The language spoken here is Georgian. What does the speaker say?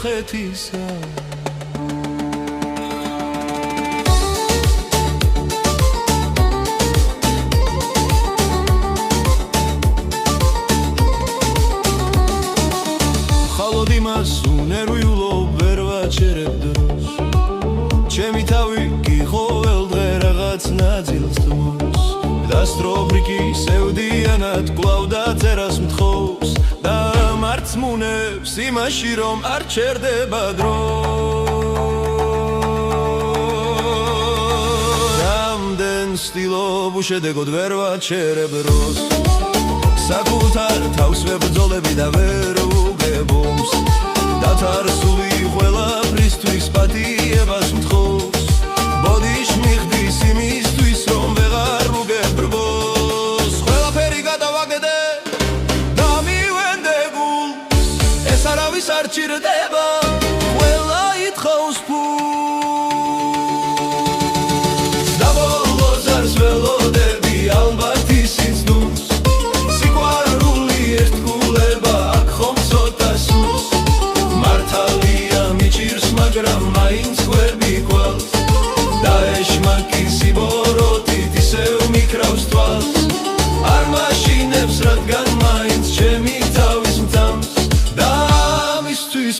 კოლხეთისა ხალოდ იმას უნერვიულო ვერ ვაჩერებ დროს ჩემი თავი გიყო ველდღე რაღაც ნაწილს თმოს დასტროფრიკი სევდიანად კვლავ დაწერას მთხოვს და მარცმუნებს იმაში რომ არ ჩერდება დრო რამდენ სტილობ უშედეგოდ ვერ ვაჩერებ დროს საკუთარ თავს ვებრძოლები და ვერ ვუგებობს დათარსული ყველაფრისთვის პატიებას მთხოვს ბოდიშ მიხდის იმისთვის რომ ვეღარ ვუგებრბოს ყველაფერი გადავაგდე და მივენდე გულს ეს არავის არ ჭირდება ყველა ითხოვს